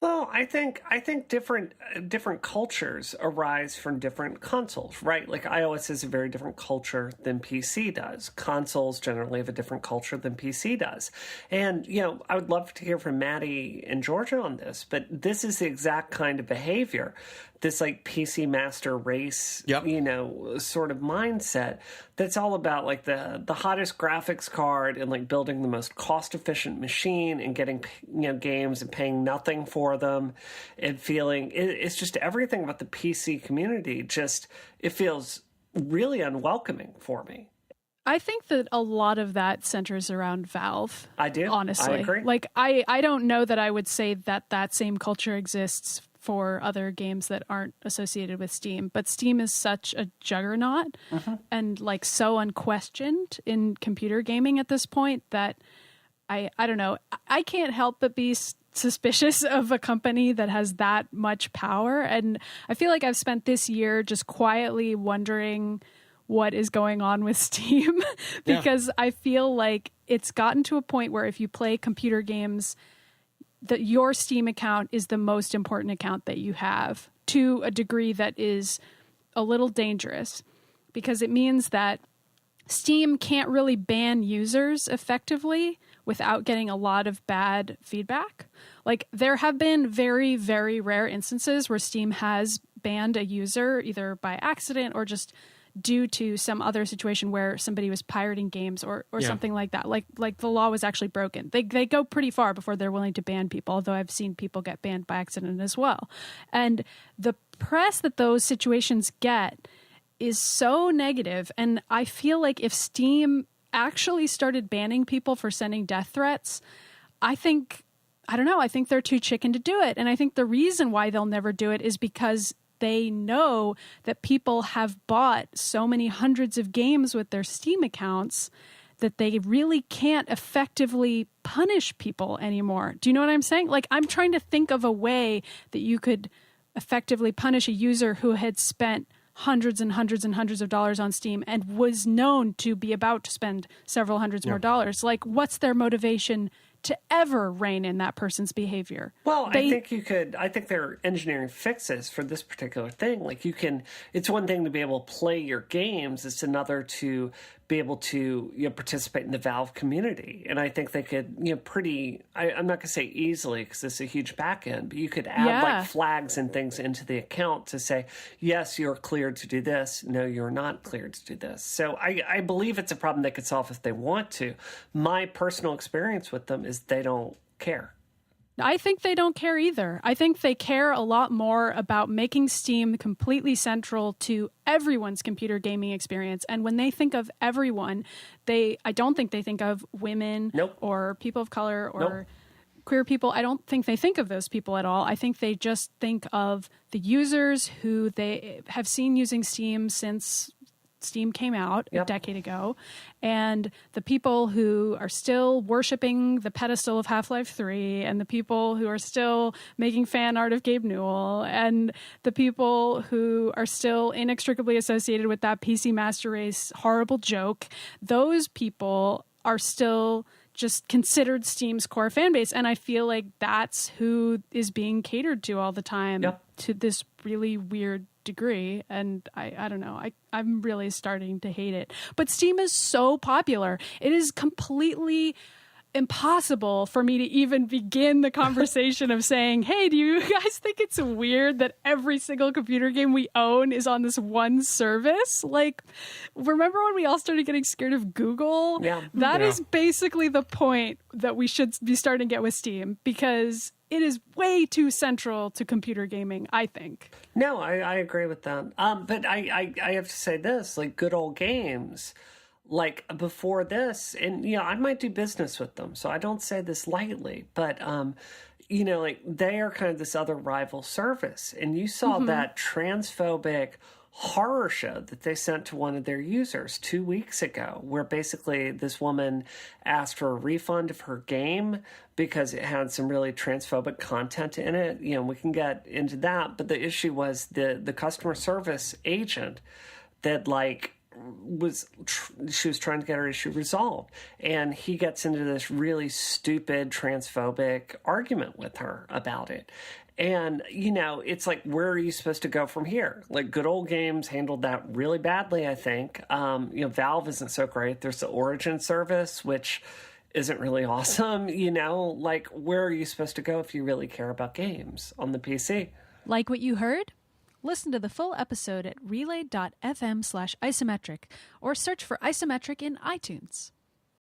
Well, I think different cultures arise from different consoles, right? Like iOS is a very different culture than PC does. Consoles generally have a different culture than PC does. And, I would love to hear from Maddie and Georgia on this, but this is the exact kind of behavior, this like PC master race, Yep. sort of mindset that's all about like the hottest graphics card and like building the most cost efficient machine and getting, games and paying nothing for them and feeling it's just everything about the PC community. It feels really unwelcoming for me. I think that a lot of that centers around Valve. I do. Honestly. I agree. Like, I don't know that I would say that same culture exists for other games that aren't associated with Steam. But Steam is such a juggernaut and like so unquestioned in computer gaming at this point that I don't know. I can't help but be suspicious of a company that has that much power. And I feel like I've spent this year just quietly wondering what is going on with Steam because I feel like it's gotten to a point where if you play computer games, that your Steam account is the most important account that you have, to a degree that is a little dangerous, because it means that Steam can't really ban users effectively without getting a lot of bad feedback. Like, there have been very, very rare instances where Steam has banned a user either by accident or just due to some other situation where somebody was pirating games or something like that. Like the law was actually broken. They go pretty far before they're willing to ban people, although I've seen people get banned by accident as well. And the press that those situations get is so negative. And I feel like if Steam actually started banning people for sending death threats, I think they're too chicken to do it. And I think the reason why they'll never do it is because they know that people have bought so many hundreds of games with their Steam accounts that they really can't effectively punish people anymore. Do you know what I'm saying? Like, I'm trying to think of a way that you could effectively punish a user who had spent hundreds and hundreds and hundreds of dollars on Steam and was known to be about to spend several hundreds more dollars. Like, what's their motivation to ever rein in that person's behavior? Well, I think there are engineering fixes for this particular thing. Like, it's one thing to be able to play your games. It's another to be able to participate in the Valve community. And I think they could, I'm not going to say easily because it's a huge back end, but you could add like flags and things into the account to say, yes, you're cleared to do this. No, you're not cleared to do this. So I believe it's a problem they could solve if they want to. My personal experience with them is they don't care. I think they don't care either. I think they care a lot more about making Steam completely central to everyone's computer gaming experience. And when they think of everyone, I don't think they think of women or people of color or queer people. I don't think they think of those people at all. I think they just think of the users who they have seen using Steam since Steam came out a decade ago, and the people who are still worshiping the pedestal of Half-Life 3, and the people who are still making fan art of Gabe Newell, and the people who are still inextricably associated with that PC Master Race horrible joke. Those people are still just considered Steam's core fan base, and I feel like that's who is being catered to all the time to this really weird degree. And I don't know, I'm really starting to hate it. But Steam is so popular, it is completely impossible for me to even begin the conversation of saying, hey, do you guys think it's weird that every single computer game we own is on this one service? Like, remember when we all started getting scared of Google? That is basically the point that we should be starting to get with Steam, because it is way too central to computer gaming, I think. No, I agree with that. But I have to say this, like, good old games, like before this, and I might do business with them, so I don't say this lightly, but like, they are kind of this other rival service, and you saw that transphobic horror show that they sent to one of their users 2 weeks ago, where basically this woman asked for a refund of her game because it had some really transphobic content in it. We can get into that, but the issue was the customer service agent that, like, she was trying to get her issue resolved. And he gets into this really stupid transphobic argument with her about it. And, it's like, where are you supposed to go from here? Like, Good Old Games handled that really badly, I think. Valve isn't so great. There's the Origin service, which isn't really awesome. Like, where are you supposed to go if you really care about games on the PC? Like what you heard? Listen to the full episode at relay.fm/isometric or search for Isometric in iTunes.